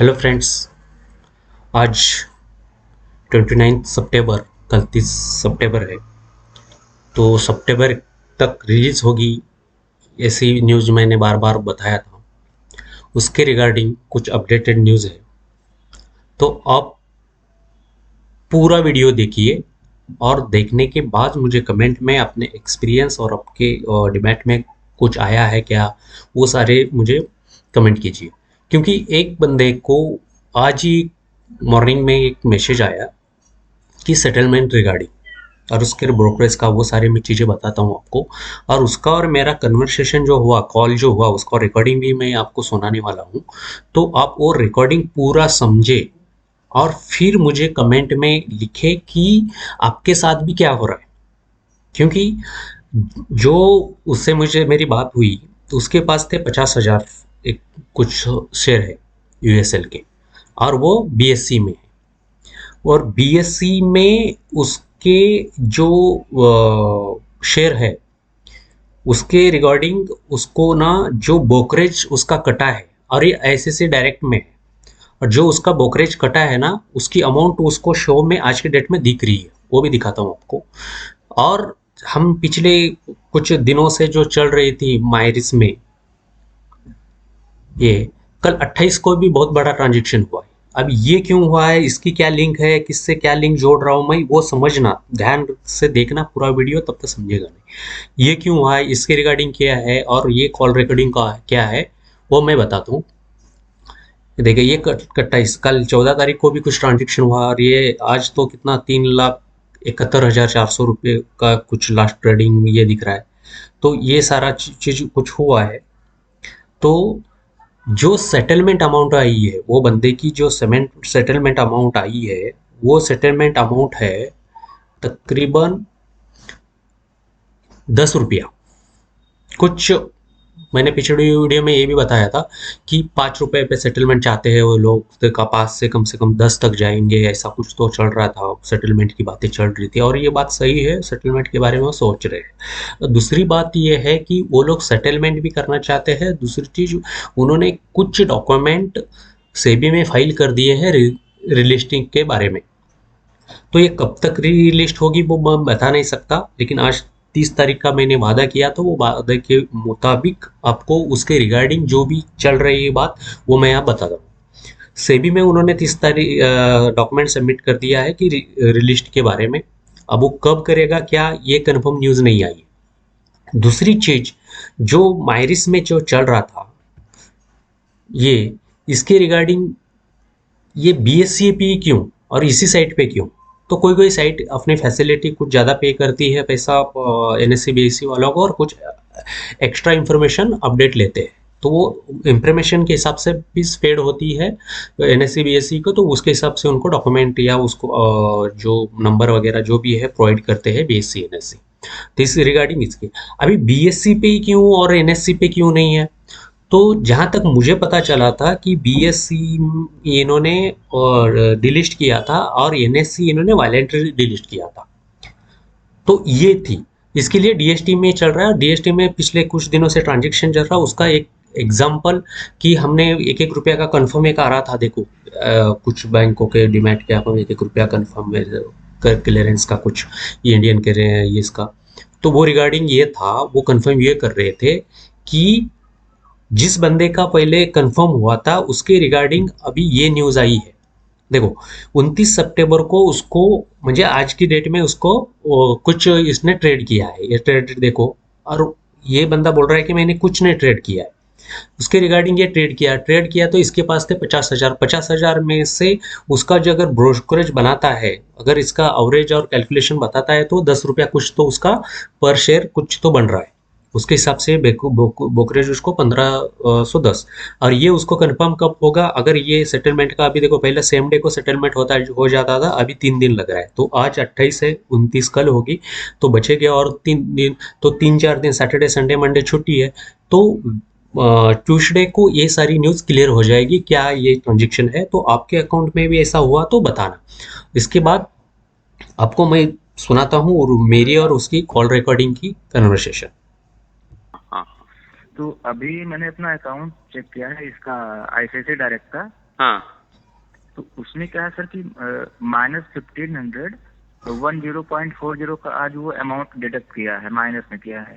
Hello friends. आज 29 सितंबर, कल 30 सितंबर है। तो सितंबर तक रिलीज होगी ऐसी न्यूज़ मैंने बार बार बताया था। उसके रिगार्डिंग कुछ अपडेटेड न्यूज़ है, तो आप पूरा वीडियो देखिए और देखने के बाद मुझे कमेंट में अपने एक्सपीरियंस और आपके डिबेट में कुछ आया है क्या, वो सारे मुझे कमेंट कीजिए। क्योंकि एक बंदे को आज ही मॉर्निंग में एक मैसेज आया कि सेटलमेंट रिगार्डिंग, और उसके ब्रोकरेज का वो सारी मैं चीज़ें बताता हूँ आपको। और उसका और मेरा कन्वर्सेशन जो हुआ, कॉल जो हुआ, उसका रिकॉर्डिंग भी मैं आपको सुनाने वाला हूँ। तो आप वो रिकॉर्डिंग पूरा समझे और फिर मुझे कमेंट में लिखे कि आपके साथ भी क्या हो रहा है। क्योंकि जो उससे मुझे मेरी बात हुई, तो उसके पास थे 50,000 एक कुछ शेयर है यूएसएल के, और वो बीएससी में है। और बीएससी में उसके जो शेयर है, उसके रिगार्डिंग उसको ना जो ब्रोकरेज उसका कटा है, और ये ऐसे से डायरेक्ट में है, और जो उसका ब्रोकरेज कटा है ना, उसकी अमाउंट उसको शो में आज के डेट में दिख रही है, वो भी दिखाता हूँ आपको। और हम पिछले कुछ दिनों से जो चल रही थी माइरिस में, ये कल 28 को भी बहुत बड़ा ट्रांजेक्शन हुआ है। अब ये क्यों हुआ है, इसकी क्या लिंक है, किससे क्या लिंक जोड़ रहा हूँ मैं, वो समझना, ध्यान से देखना पूरा वीडियो, तब तक समझेगा नहीं ये क्यों हुआ है, इसके रिगार्डिंग क्या है, और ये कॉल रिकॉर्डिंग का क्या है, वो मैं बताता हूँ। देखिए ये 28 कल 14 तारीख को भी कुछ ट्रांजेक्शन हुआ, और ये आज तो कितना 3,71,400 रुपये का कुछ लास्ट ट्रेडिंग ये दिख रहा है। तो ये सारा चीज कुछ हुआ है। तो जो सेटलमेंट अमाउंट आई है, वो बंदे की जो सेटलमेंट अमाउंट आई है, वो सेटलमेंट अमाउंट है तकरीबन 10 रुपया कुछ। मैंने पिछड़ी वीडियो में ये भी बताया था कि 5 रुपए पे सेटलमेंट चाहते हैं वो लोग, तो का पास से कम 10 तक जाएंगे, ऐसा कुछ तो चल रहा था, सेटलमेंट की बातें चल रही थी, और ये बात सही है, सेटलमेंट के बारे में वो सोच रहे हैं। दूसरी बात ये है कि वो लोग सेटलमेंट भी करना चाहते हैं। दूसरी चीज, उन्होंने कुछ डॉक्यूमेंट सेबी में फाइल कर दिए हैं रिलिस्टिंग के बारे में। तो ये कब तक रीलिस्ट होगी वो मैं बता नहीं सकता, लेकिन आज 30 तारीख का मैंने वादा किया, तो वो वादे के मुताबिक आपको उसके रिगार्डिंग जो भी चल रही है बात, वो मैं यहाँ बता दूँ। सेबी में उन्होंने 30 तारीख डॉक्यूमेंट सबमिट कर दिया है कि रिलिस्ट के बारे में। अब वो कब करेगा क्या, ये कंफर्म न्यूज़ नहीं आई। दूसरी चीज, जो माइरिस में जो चल रहा था, ये इसके रिगार्डिंग ये बीएससी क्यों और इसी साइट पे क्यों। तो कोई कोई साइट अपनी फैसिलिटी कुछ ज़्यादा पे करती है पैसा एनएससी बीएससी वालों को, और कुछ एक्स्ट्रा इंफॉर्मेशन अपडेट लेते हैं, तो वो इंफॉर्मेशन के हिसाब से भी स्पेड होती है एनएससी बीएससी को, तो उसके हिसाब से उनको डॉक्यूमेंट या उसको जो नंबर वगैरह जो भी है प्रोवाइड करते हैं बीएससी एनएससी। तो इस रिगार्डिंग इसके अभी बीएससी पे ही क्यों और एनएससी पे क्यों नहीं है। तो जहाँ तक मुझे पता चला था कि बीएससी इन्होंने और डिलिस्ट किया था, और एनएससी इन्होंने वायलेंटली डिलिस्ट किया था। तो ये थी, इसके लिए डीएसटी में चल रहा है, और डीएसटी में पिछले कुछ दिनों से ट्रांजेक्शन चल रहा है। उसका एक एग्जाम्पल कि हमने एक एक रुपया का कन्फर्म एक आ रहा था, देखो कुछ बैंकों के डिमैट के आप एक एक रुपया कन्फर्म क्लियरेंस का कुछ, ये इंडियन के रहे हैं ये इसका। तो वो रिगार्डिंग ये था, वो कन्फर्म ये कर रहे थे कि जिस बंदे का पहले कंफर्म हुआ था उसके रिगार्डिंग अभी ये न्यूज़ आई है। देखो 29 सितंबर को उसको, मुझे आज की डेट में उसको कुछ इसने ट्रेड किया है, ये ट्रेड देखो। और ये बंदा बोल रहा है कि मैंने कुछ नहीं ट्रेड किया है, उसके रिगार्डिंग ये ट्रेड किया तो इसके पास थे 50,000। 50,000 में से उसका जो अगर ब्रोकरेज बनाता है, अगर इसका एवरेज और कैलकुलेशन बताता है, तो 10 रुपया कुछ तो उसका पर शेयर कुछ तो बन रहा है। उसके हिसाब से ब्रोकरेज उसको 1510। और ये उसको कंफर्म कब होगा, अगर ये सेटलमेंट का, अभी देखो पहले सेम डे को सेटलमेंट हो जाता था, अभी 3 दिन लग रहा है। तो आज 28 है, 29 कल होगी, तो बचेगे और 3 दिन। तो 3-4 दिन, सैटरडे संडे मंडे छुट्टी है। तो ट्यूसडे को ये सारी न्यूज़ क्लियर हो जाएगी क्या ये ट्रांजेक्शन है। तो आपके अकाउंट में भी ऐसा हुआ तो बताना। इसके बाद आपको मैं सुनाता हूँ और मेरी और उसकी कॉल रिकॉर्डिंग की कन्वर्सेशन। हाँ, तो अभी मैंने अपना अकाउंट चेक किया है, इसका आईसीआईसीआई डायरेक्ट का। हाँ तो उसमें क्या है सर कि -1500 10.40 का आज वो अमाउंट डिडक्ट किया है, माइनस में किया है।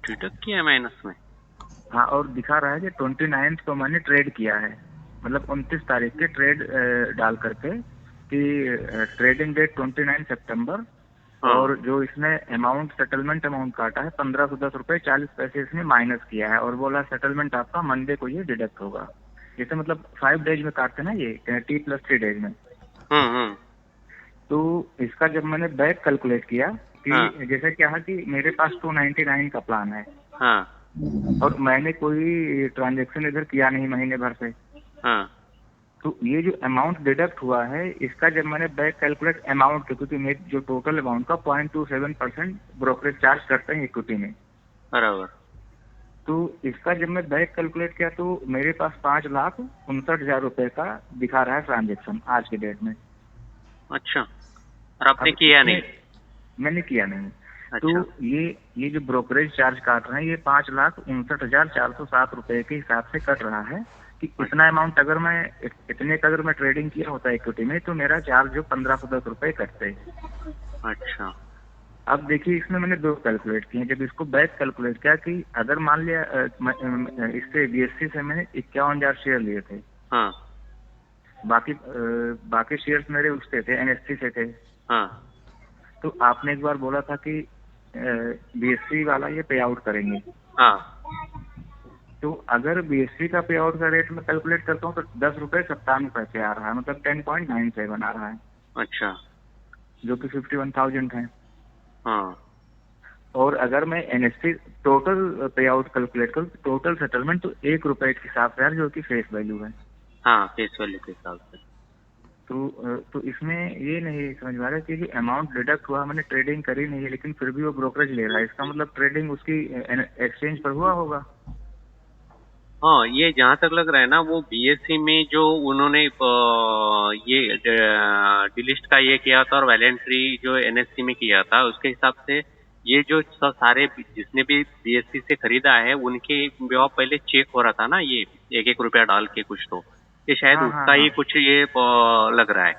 डिडक्ट किया है माइनस में। हाँ, और दिखा रहा है कि 29 को मैंने ट्रेड किया है, मतलब 29 तारीख के ट्रेड डाल करके कि ट्रेडिंग डेट 29 सितंबर। हाँ और जो इसने अमाउंट, सेटलमेंट अमाउंट काटा है 1510 रुपये 40 पैसे इसने माइनस किया है, और बोला सेटलमेंट आपका मंडे को ये डिडक्ट होगा। जैसे मतलब 5 डेज में काटते हैं ना ये, T+3 डेज में। हम्म। तो इसका जब मैंने बैक कैलकुलेट किया हाँ कि जैसे क्या है कि मेरे पास 299 का प्लान है, हाँ और मैंने कोई ट्रांजेक्शन इधर किया नहीं महीने भर से। हाँ। तो ये जो अमाउंट डिडक्ट हुआ है इसका जब मैंने बैक कैलकुलेट अमाउंट, क्योंकि मेरे जो टोटल अमाउंट का 0.27% ब्रोकरेज चार्ज करते हैं इक्विटी में, बराबर। तो इसका जब मैं बैक कैलकुलेट किया तो मेरे पास 5,59,000 रुपए का दिखा रहा है ट्रांजेक्शन आज के डेट में। अच्छा, और आपने अब किया इसमें नहीं? मैंने किया नहीं। तो अच्छा। ये जो ब्रोकरेज चार्ज काट रहे हैं ये 5,59,407 रुपए के हिसाब से कट रहा है कि इतना अमाउंट अगर मैं इतने का अगर मैं ट्रेडिंग किया होता है इक्विटी में तो मेरा चार्ज जो 1510 रुपए कटते। अच्छा। अब देखिए इसमें मैंने दो कैलकुलेट किए, जब इसको बैक कैलकुलेट किया कि अगर मान लिया इससे बीएससी से मैंने 51,000 शेयर लिए थे, हाँ बाकी शेयर्स मेरे उससे थे, एनएससी से थे। हाँ तो आपने एक बार बोला था कि बीएससी वाला ये पे आउट करेंगे। हाँ। तो अगर बीएससी का पे आउट का रेट में कैलकुलेट करता हूँ तो 10 रुपये 97 पैसे आ रहा है, मतलब 10.97 आ रहा है, अच्छा। जो कि 51,000 है। हाँ और अगर मैं एनएससी टोटल पे आउट कैलकुलेट करूँ टोटल सेटलमेंट तो 1 रुपए के हिसाब से, जो कि फेस वैल्यू है। हाँ, फेस वैल्यू के हिसाब से। तो इसमें ये नहीं समझ में आ रहा कि जो अमाउंट डिडक्ट हुआ, मैंने ट्रेडिंग करी नहीं है लेकिन फिर भी वो ब्रोकरेज ले रहा है, इसका मतलब ट्रेडिंग उसकी एक्सचेंज पर हुआ होगा। हाँ, ये जहाँ तक लग रहा है ना, वो बीएससी में जो उन्होंने ये डिलिस्ट का ये किया था और वैलेंट्री जो एनएससी में किया था, उसके हिसाब से ये जो सारे जिसने भी बीएससी से खरीदा है उनके जो पहले चेक हो रहा था ना, ये 1-1 रुपया डाल के कुछ, तो ये शायद हाँ हाँ उसका ही हाँ। कुछ ये लग रहा है।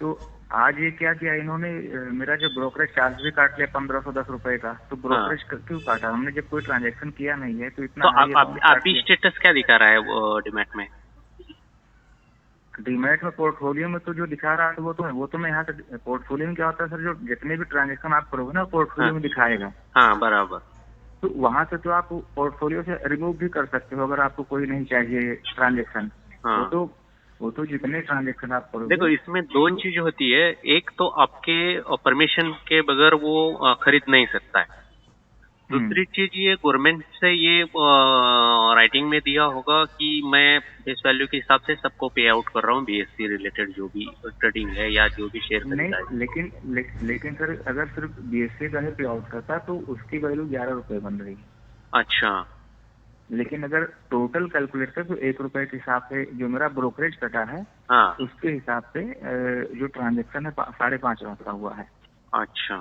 तो आज ये क्या किया इन्होंने, मेरा जो ब्रोकरेज चार्ज भी काट लिया 1510 रुपए का। तो हाँ, ब्रोकरेज क्यों काटा, हमने जब कोई ट्रांजेक्शन किया नहीं है तो तो इतना हाई अमाउंट काट अभी लिया। स्टेटस क्या दिखा रहा है वो डिमैट में? डीमैट में पोर्टफोलियो में तो जो दिखा रहा है वो तो मैं यहाँ से, पोर्टफोलियो में क्या होता है सर, जो जितने भी ट्रांजेक्शन आप करोगे ना हाँ पोर्टफोलियो में दिखाएगा। हाँ, बराबर। तो वहां से तो आप पोर्टफोलियो से रिमूव भी कर सकते हो अगर आपको कोई नहीं चाहिए ट्रांजेक्शन। वो हाँ, तो वो तो जितने ट्रांजेक्शन आप देखो करोगे इसमें दो तो। चीज होती है। एक तो आपके परमिशन के बगैर वो खरीद नहीं सकता है। हम्म। दूसरी चीज, ये गवर्नमेंट से ये राइटिंग में दिया होगा कि मैं फेस वैल्यू के हिसाब से सबको पे आउट कर रहा हूँ, बीएससी रिलेटेड जो भी ट्रेडिंग है या जो भी शेयर खरीदा है। नहीं, लेकिन सर अगर सिर्फ बीएससी का ही पे आउट करता तो उसकी वैल्यू 11 रुपए बन रही है। अच्छा। लेकिन अगर टोटल कैलकुलेट कर तो 1 रुपए के हिसाब से जो मेरा ब्रोकरेज कटा है हाँ। उसके हिसाब से जो ट्रांजेक्शन है 5.5 लाख का हुआ है। अच्छा,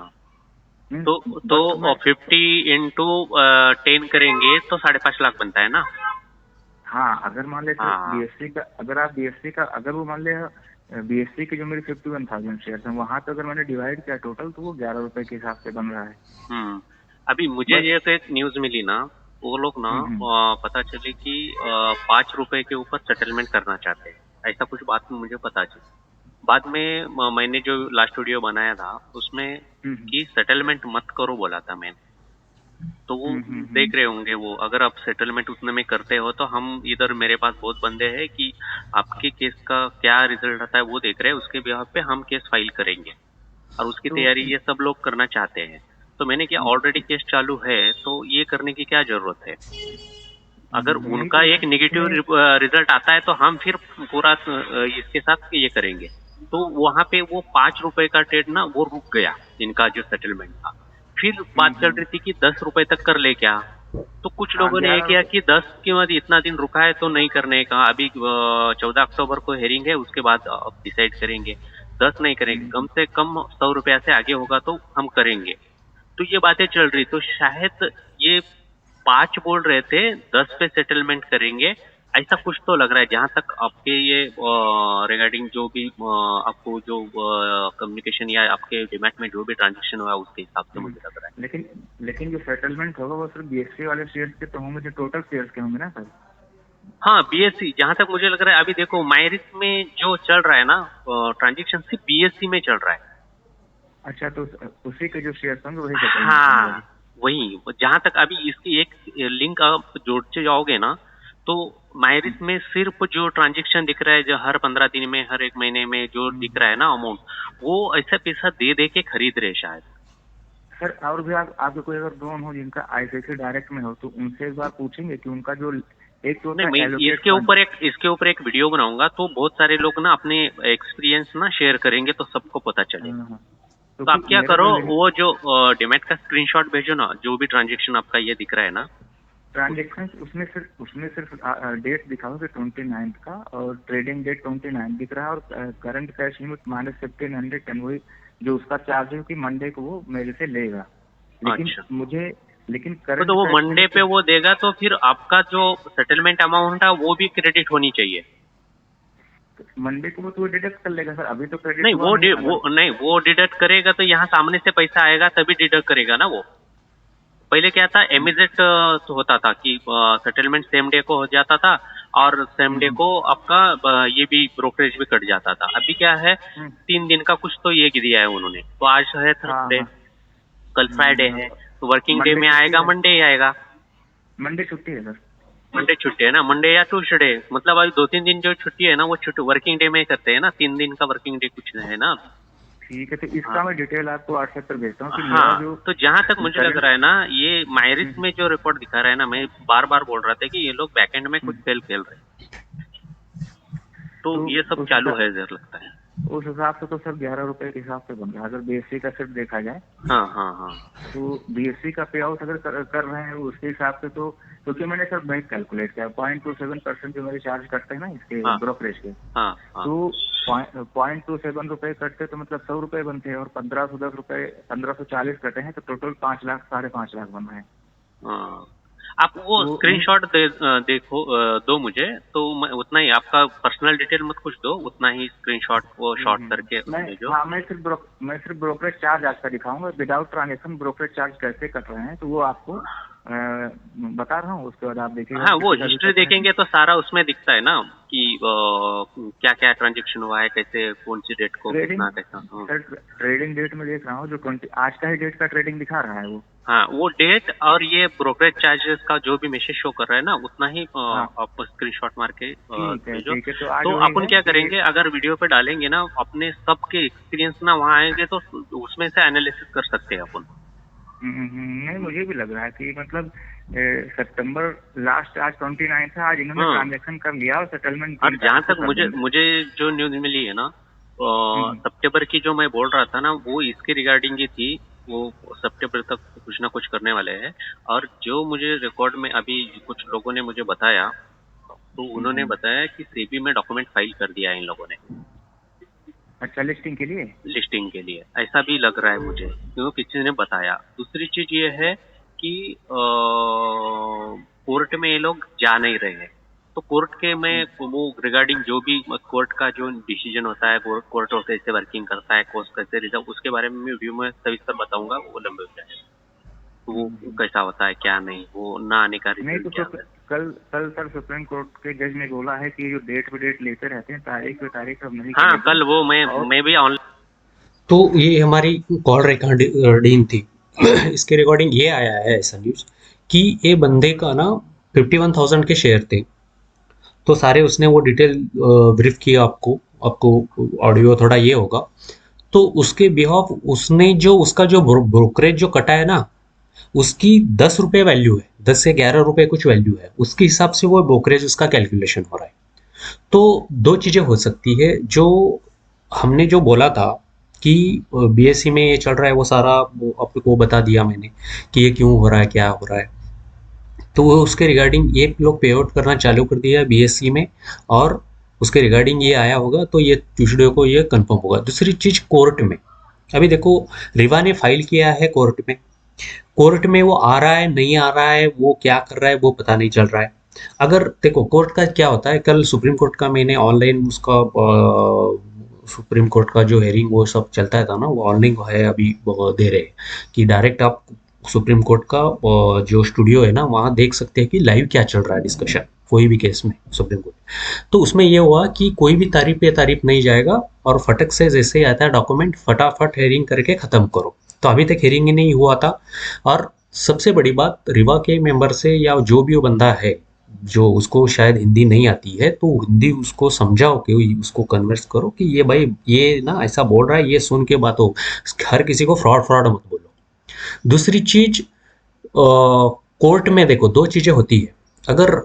मीन्स बट तो मैं, 50 into 10 करेंगे तो 5.5 लाख बनता है ना? हाँ अगर मान ले सर हाँ। बीएससी का, अगर आप बीएससी का अगर वो मान ले बीएससी की जो मेरी 51,000 शेयर है वहां पे अगर मैंने डिवाइड किया टोटल तो वो 11 रुपए के हिसाब से बन रहा है। हम्म। अभी मुझे बट ये तो एक न्यूज मिली ना, वो लोग ना हम्म। पता चले कि 5 रुपए के ऊपर सेटलमेंट करना चाहते हैं। ऐसा कुछ बात में मुझे पता चली। बाद में मैंने जो लास्ट वीडियो बनाया था उसमें हम्म कि सेटलमेंट मत करो बोला था मैंने। तो वो हम्म। देख रहे होंगे, वो अगर आप सेटलमेंट उतने में करते हो तो हम इधर, मेरे पास बहुत बंदे हैं कि आपके केस का क्या रिजल्ट आता है वो देख रहे हैं, उसके बिहाफ पे हम केस फाइल करेंगे, और उसकी तो तैयारी ये सब लोग करना चाहते हैं। तो मैंने क्या, ऑलरेडी केस चालू है तो ये करने की क्या जरूरत है? अगर नहीं उनका तो एक सर नेगेटिव इसमें, रिजल्ट आता है तो हम फिर पूरा इसके साथ ये करेंगे। तो वहां पे वो 5 रुपए का ट्रेड ना वो रुक गया, इनका जो सेटलमेंट था। फिर बात चल रही थी कि 10 रुपए तक कर ले क्या। तो कुछ हाँ लोगों ने ये ग्यारह किया रुपये कि 10 के बाद इतना दिन रुका है तो नहीं करने का, अभी 14 अक्टूबर को हेयरिंग है, उसके बाद अब डिसाइड करेंगे। 10 नहीं करेंगे, कम से कम 100 रुपया से आगे होगा तो हम करेंगे। तो ये बातें चल रही, तो शायद ये 5 बोल रहे थे, 10 पे सेटलमेंट करेंगे। ऐसा कुछ तो लग रहा है जहां तक आपके ये रिगार्डिंग जो भी आपको जो कम्युनिकेशन या आपके डिमैट में जो भी ट्रांजेक्शन हुआ उसके हिसाब से हम्म। मुझे लग रहा है। लेकिन लेकिन जो सेटलमेंट होगा वो सिर्फ बीएससी वाले शेयर्स के तो होंगे, जो टोटल शेयर्स के होंगे ना सर? हाँ, बीएससी जहां तक मुझे लग रहा है, अभी देखो माइरिस में जो चल रहा है ना ट्रांजेक्शन सिर्फ बीएससी में चल रहा है। अच्छा, तो उसी के जो शेयर्स होंगे वही सेटलमेंट होंगे अभी। हाँ, वही जहां तक अभी इसकी एक लिंक आप जोड़ते जाओगे ना, तो माइरिस में सिर्फ जो ट्रांजेक्शन दिख रहा है, जो हर 15 दिन में, हर 1 महीने में जो दिख रहा है ना अमाउंट, वो ऐसा पैसा दे दे के खरीद रहे शायद। सर और भी आपके कोई अगर ड्रोन हो जिनका आईसीआईसी डायरेक्ट में हो, तो उनसे एक बार पूछेंगे कि उनका जो एक तो नहीं, होता मैं है एलोकेट फंड। इसके ऊपर एक वीडियो बनाऊंगा, तो बहुत सारे लोग ना अपने एक्सपीरियंस ना शेयर करेंगे, तो सबको पता चलेगा। हाँ, तो आप क्योंकि क्या मेरा करो, जो वो जो डिमैट का स्क्रीनशॉट भेजो ना, जो भी ट्रांजेक्शन आपका ये दिख रहा है ना। ट्रांजेक्शन उसमें सिर्फ डेट दिखाओ कि 29 का, और ट्रेडिंग डेट 29 दिख रहा है, और करंट कैश लिमिट -1510, वही जो उसका चार्ज है कि मंडे को वो मेरे से लेगा। लेकिन अच्छा, तो करंट वो कैश मंडे लिमिट पे वो देगा, तो फिर आपका जो सेटलमेंट अमाउंट है वो भी क्रेडिट होनी चाहिए। मंडे को वो तो डिडक्ट कर लेगा सर, अभी तो क्रेडिट नहीं, हुआ नहीं अगर। वो डिडक्ट करेगा तो यहाँ सामने से पैसा आएगा तभी डिडक्ट करेगा ना वो। पहले क्या था, एमिजेट होता था कि सेटलमेंट सेम डे को हो जाता था, और सेम डे हम्म, को आपका ये भी ब्रोकरेज भी कट जाता था। अभी क्या है, हम्म, 3 दिन का कुछ तो ये दिया है उन्होंने। तो आज है हाँ थर्सडे, हाँ। कल फ्राइडे है, तो वर्किंग डे मंडे में छुट्टी आएगा, है। मंडे ही आएगा। मंडे छुट्टी है सर। मंडे छुट्टी है ना, मंडे या ट्यूसडे, मतलब अभी 2-3 दिन जो छुट्टी है ना, वो छुट्टी वर्किंग डे में ही करते हैं ना, 3 दिन का वर्किंग डे कुछ है ना। ठीक है, तो हाँ, इसका मैं डिटेल आपको व्हाट्सएप पर भेजता हूँ कि मेरा हाँ, जो तो जहां तक मुझे लग करंट। रहा है ना, ये माइरिस में जो रिपोर्ट दिखा रहा है ना, मैं बार बार बोल रहा था कि ये लोग बैकएंड में कुछ खेल खेल रहे हैं। तो तो ये सब उस चालू हिसाब है, जर लगता है। उस हिसाब से तो सर 11 रुपए के हिसाब से बन रहा है, अगर बीएससी का सिर्फ देखा जाए। हाँ, हाँ, हाँ, तो बीएससी का पे आउट अगर कर रहे हैं उसके हिसाब से, तो क्योंकि मैंने सर बैंक कैलकुलेट किया 0.27% जो मेरे चार्ज कटते हैं ना इसके हाँ, ब्रोकरेज के, हाँ, हाँ, तो 0.27 रुपए कटते तो मतलब 100 रुपए बनते हैं, और 1510 रुपए 1540 कटे हैं, तो टोटल 5 लाख 5.5 लाख बन रहे हैं। हाँ। आप वो तो इन स्क्रीनशॉट देखो, दो मुझे, तो मैं उतना ही, आपका पर्सनल डिटेल मत कुछ दो, उतना ही स्क्रीनशॉट वो शॉर्ट करके मैं भेजो। हाँ मैं सिर्फ ब्रोकरेज चार्ज आपका दिखाऊंगा, विदाउट ट्रांजेक्शन ब्रोकरेज चार्ज कैसे कट रहे हैं, तो वो आपको बता रहा हूँ। उसके बाद आप देखिएगा हाँ, वो किसी का भी हिस्ट्री कट रहे हैं। देखेंगे तो सारा उसमें दिखता है ना, कि क्या क्या ट्रांजेक्शन हुआ है, कैसे, कौन सी डेट को ट्रेडिंग कितना कैसा। हाँ, सर, ट्रेडिंग डेट में देख रहा हूँ जो 20 आज का ही डेट का ट्रेडिंग दिखा रहा है वो। हाँ, वो डेट और ये ब्रोकरेज चार्जेस का जो भी मैसेज शो कर रहा है ना, उतना ही हाँ, आप स्क्रीनशॉट मार के भेजो। ठीक है, तो आज तो वही अपन है क्या कि करेंगे, अगर वीडियो पे डालेंगे ना, अपने सबके एक्सपीरियंस ना वहाँ आएंगे, तो उसमें से एनालिसिस कर सकते हैं अपन। नहीं, मुझे भी लग रहा है कि मतलब सितंबर लास्ट आज 29 था, आज इन्होंने हाँ, ट्रांजेक्शन कर लिया और सेटलमेंट और 3 जहाँ तारीख को तक कर मुझे देंगे। मुझे जो न्यूज मिली है ना, हम्म, सितंबर की जो मैं बोल रहा था ना, वो इसके रिगार्डिंग ही थी। वो सितंबर तक कुछ ना कुछ करने वाले हैं। और जो मुझे रिकॉर्ड में अभी कुछ लोगों ने मुझे बताया, तो उन्होंने हम्म। बताया कि सेबी में डॉक्यूमेंट फाइल कर दिया है इन लोगों ने, अच्छा, लिस्टिंग के लिए। लिस्टिंग के लिए, ऐसा भी लग रहा है मुझे, क्योंकि किसी ने बताया। दूसरी चीज ये है कि कोर्ट में ये लोग जा नहीं रहे हैं। तो कोर्ट के में वो रिगार्डिंग जो भी कोर्ट का जो डिसीजन होता है, कोर्ट कैसे वर्किंग करता है, कोर्ट कैसे रिजर्व, उसके बारे में मैं वीडियो में सविस्तर बताऊंगा, वो लंबे हो जाएगा। तो वो कैसा होता है, क्या नहीं, वो ना आने का नहीं, रिजल्ट तो क्या होता है। कल सर सुप्रीम कोर्ट के जज ने बोला है कि जो डेट पे डेट लेते रहते हैं, तारीख पे तारीख अब नहीं हाँ, चलेगी। कल वो और मैं भी ऑनलाइन। तो ये हमारी कॉल रिकॉर्डिंग थी। इसके रिकॉर्डिंग ये आया है ऐसा न्यूज़ कि ये बंदे का ना 51,000 के शेयर थे। तो सारे उसने वो डिटेल ब्रीफ किया आपको। आपको ऑडियो थोड़ा ये होगा। तो उसके बिहाफ उसने जो उसका जो ब्रोकरेज जो कटा है ना, उसकी 10 रुपये वैल्यू है, 10 से 11 रुपये कुछ वैल्यू है, उसके हिसाब से वो ब्रोकरेज उसका कैलकुलेशन हो रहा है। तो दो चीजें हो सकती है। जो हमने जो बोला था कि बीएससी में ये चल रहा है, वो सारा वो आपको बता दिया मैंने कि ये क्यों हो रहा है, क्या हो रहा है। तो वो उसके रिगार्डिंग ये लोग पे आउट करना चालू कर दिया है बीएससी में, और उसके रिगार्डिंग ये आया होगा, तो ये ट्यूसडे को ये कंफर्म होगा। दूसरी चीज, कोर्ट में अभी देखो, रिवा ने फाइल किया है कोर्ट में। कोर्ट में वो आ रहा है नहीं आ रहा है, वो क्या कर रहा है वो पता नहीं चल रहा है। अगर देखो कोर्ट का क्या होता है, कल सुप्रीम कोर्ट का मैंने ऑनलाइन उसका सुप्रीम कोर्ट का जो हेयरिंग वो सब चलता था ना, वो ऑनलाइन है अभी दे रहे हैं कि डायरेक्ट आप सुप्रीम कोर्ट का जो स्टूडियो है ना वहाँ देख सकते हैं कि लाइव क्या चल रहा है डिस्कशन कोई भी केस में सुप्रीम कोर्ट। तो उसमें ये हुआ कि कोई भी तारीफ पे तारीफ नहीं जाएगा और फटक से जैसे ही आता है डॉक्यूमेंट फटाफट हेयरिंग करके ख़त्म करो। तो अभी तक हेयरिंग ही नहीं हुआ था। और सबसे बड़ी बात रिवा के मेंबर से या जो भी वो बंदा है जो उसको शायद हिंदी नहीं आती है तो हिंदी उसको समझाओ कि उसको कन्वर्स करो कि ये भाई ये ना ऐसा बोल रहा है, ये सुन के बात हो। हर किसी को फ्रॉड फ्रॉड मत बोलो। दूसरी चीज कोर्ट में देखो दो चीजें होती है। अगर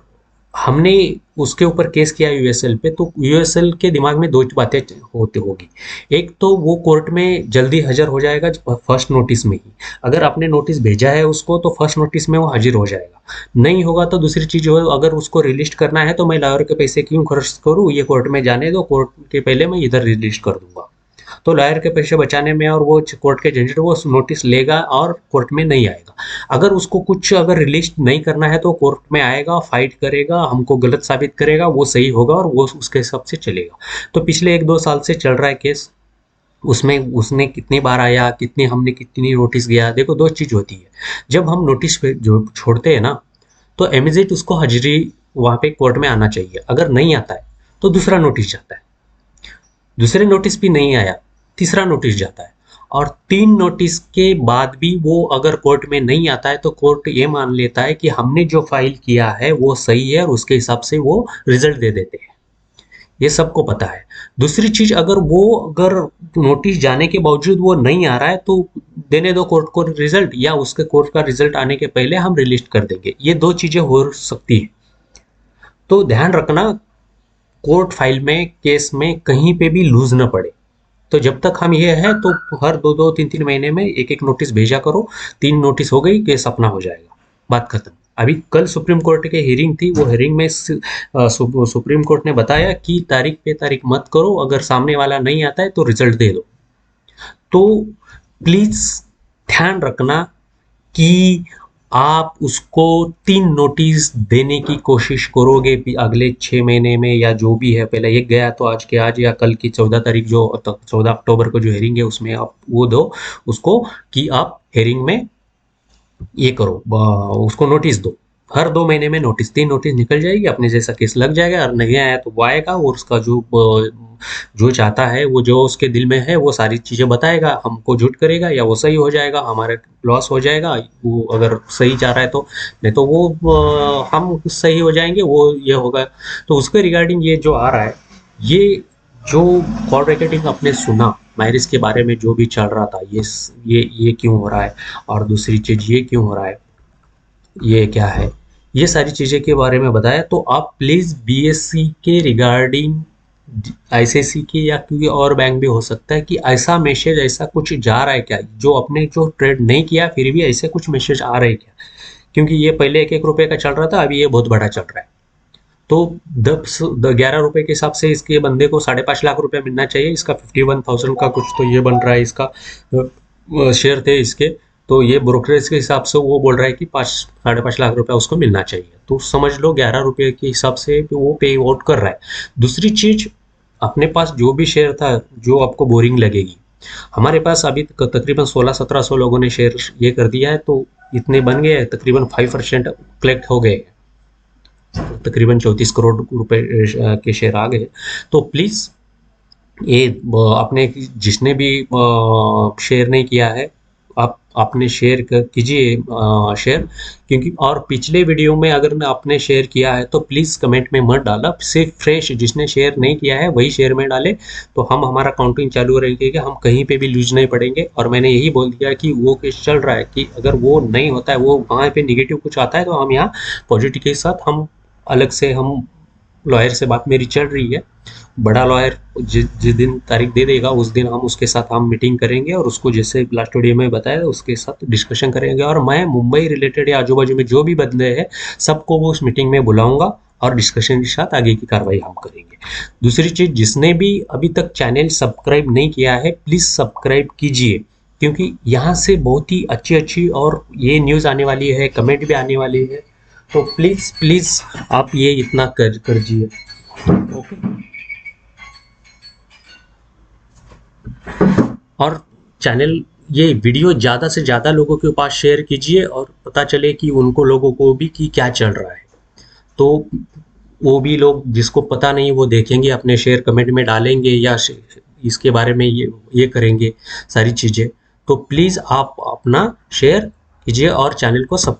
हमने उसके ऊपर केस किया यूएसएल पे तो यूएसएल के दिमाग में दो बातें होती होगी। एक तो वो कोर्ट में जल्दी हाजिर हो जाएगा फर्स्ट नोटिस में ही। अगर आपने नोटिस भेजा है उसको तो फर्स्ट नोटिस में वो हाजिर हो जाएगा। नहीं होगा तो दूसरी चीज हो, अगर उसको रिलिस्ट करना है तो मैं लॉयर के पैसे क्यों खर्च करूँ, ये कोर्ट में जाने दो, कोर्ट के पहले मैं इधर रिलिस्ट कर दूंगा। तो लॉयर के पैसे बचाने में और वो कोर्ट के झंझट वो नोटिस लेगा और कोर्ट में नहीं आएगा। अगर उसको कुछ अगर रिलीज नहीं करना है तो कोर्ट में आएगा, फाइट करेगा, हमको गलत साबित करेगा, वो सही होगा और वो उसके हिसाब से चलेगा। तो पिछले 1-2 साल से चल रहा है केस। उसमें उसने कितनी बार आया, कितनी हमने कितनी नोटिस गया। देखो दो चीज होती है, जब हम नोटिस पे जो छोड़ते हैं ना तो इमीडिएट उसको हाजिरी वहाँ पे कोर्ट में आना चाहिए। अगर नहीं आता है तो दूसरा नोटिस जाता है, दूसरे नोटिस भी नहीं आया तीसरा नोटिस जाता है। और 3 नोटिस के बाद भी वो अगर कोर्ट में नहीं आता है तो कोर्ट ये मान लेता है कि हमने जो फाइल किया है वो सही है और उसके हिसाब से वो रिजल्ट दे देते हैं। ये सबको पता है। दूसरी चीज अगर नोटिस जाने के बावजूद वो नहीं आ रहा है तो देने दो कोर्ट को रिजल्ट, या उसके कोर्ट का रिजल्ट आने के पहले हम रिलीज कर देंगे। ये दो चीजें हो सकती है। तो ध्यान रखना कोर्ट फाइल में केस में कहीं पे भी लूज न पड़े। तो जब तक हम ये है तो हर 2-2 3-3 महीने में एक नोटिस भेजा करो। 3 नोटिस हो गई केस अपना हो जाएगा, बात खत्म। अभी कल सुप्रीम कोर्ट की हियरिंग थी, वो हियरिंग में सुप्रीम कोर्ट ने बताया कि तारीख पे तारीख मत करो, अगर सामने वाला नहीं आता है तो रिजल्ट दे दो। तो प्लीज ध्यान रखना कि आप उसको 3 नोटिस देने की कोशिश करोगे अगले 6 महीने में या जो भी है। पहले एक गया तो आज के आज या कल की 14 तारीख जो 14 अक्टूबर को जो हेयरिंग है उसमें आप वो दो उसको कि आप हेयरिंग में ये करो, उसको नोटिस दो। हर 2 महीने में नोटिस 3 नोटिस निकल जाएगी, अपने जैसा केस लग जाएगा। और नहीं आया तो वो आएगा और उसका जो चाहता है वो जो उसके दिल में है वो सारी चीज़ें बताएगा, हमको झूठ करेगा या वो सही हो जाएगा, हमारे लॉस हो जाएगा। वो अगर सही जा रहा है तो, नहीं तो वो हम सही हो जाएंगे, वो ये होगा। तो उसके रिगार्डिंग ये जो आ रहा है, ये जो कॉल रिकॉर्डिंग आपने सुना मायरिस के बारे में जो भी चल रहा था, ये क्यों हो रहा है और दूसरी चीज़ ये क्यों हो रहा है, ये क्या है, ये सारी चीज़ें के बारे में बताया। तो आप प्लीज़ बीएससी के रिगार्डिंग आईसीआईसी के या कोई और बैंक भी हो सकता है कि ऐसा मैसेज ऐसा कुछ जा रहा है क्या, जो अपने जो ट्रेड नहीं किया फिर भी ऐसे कुछ मैसेज आ रहे हैं क्या। क्योंकि ये पहले 1-1 रुपये का चल रहा था, अभी ये बहुत बड़ा चल रहा है। तो 11 रुपए के हिसाब से इसके बंदे को 5.5 लाख रुपया मिलना चाहिए। इसका 51,000 का कुछ तो ये बन रहा है, इसका शेयर थे इसके। तो ये ब्रोकरेज के हिसाब से वो बोल रहा है कि 5-5.5 लाख रुपया उसको मिलना चाहिए। तो समझ लो 11 रुपये के हिसाब से वो पे आउट कर रहा है। दूसरी चीज, अपने पास जो भी शेयर था जो आपको बोरिंग लगेगी, हमारे पास अभी तकरीबन 1600-1700 लोगों ने शेयर ये कर दिया है। तो इतने बन गए, तकरीबन 5% कलेक्ट हो गए, तकरीबन 34 करोड़ रुपए के शेयर आ गए। तो प्लीज़ ये अपने जिसने भी शेयर नहीं किया है आप अपने शेयर कीजिए शेयर। क्योंकि और पिछले वीडियो में अगर आपने शेयर किया है तो प्लीज़ कमेंट में मत डाला, सिर्फ फ्रेश जिसने शेयर नहीं किया है वही शेयर में डाले। तो हम हमारा काउंटिंग चालू रहेगी कि हम कहीं पे भी लूज नहीं पड़ेंगे। और मैंने यही बोल दिया कि वो केस चल रहा है कि अगर वो नहीं होता है, वो वहाँ पे निगेटिव कुछ आता है, तो हम यहाँ पॉजिटिव के साथ हम अलग से हम लॉयर से बात मेरी चल रही है। बड़ा लॉयर जिस दिन तारीख दे देगा उस दिन हम उसके साथ हम मीटिंग करेंगे और उसको जैसे लास्ट वीडियो में बताया उसके साथ डिस्कशन करेंगे। और मैं मुंबई रिलेटेड या आजू बाजू में जो भी बंदे हैं सबको वो उस मीटिंग में बुलाऊंगा और डिस्कशन के साथ आगे की कार्रवाई हम करेंगे। दूसरी चीज़, जिसने भी अभी तक चैनल सब्सक्राइब नहीं किया है प्लीज़ सब्सक्राइब कीजिए, क्योंकि यहाँ से बहुत ही अच्छी अच्छी और ये न्यूज़ आने वाली है, कमेंट भी आने वाली है। तो प्लीज़ प्लीज़ आप ये इतना कर दीजिए। ओके। और चैनल ये वीडियो ज़्यादा से ज़्यादा लोगों के पास शेयर कीजिए और पता चले कि उनको लोगों को भी कि क्या चल रहा है। तो वो भी लोग जिसको पता नहीं वो देखेंगे, अपने शेयर कमेंट में डालेंगे या इसके बारे में ये करेंगे सारी चीज़ें। तो प्लीज़ आप अपना शेयर कीजिए और चैनल को सब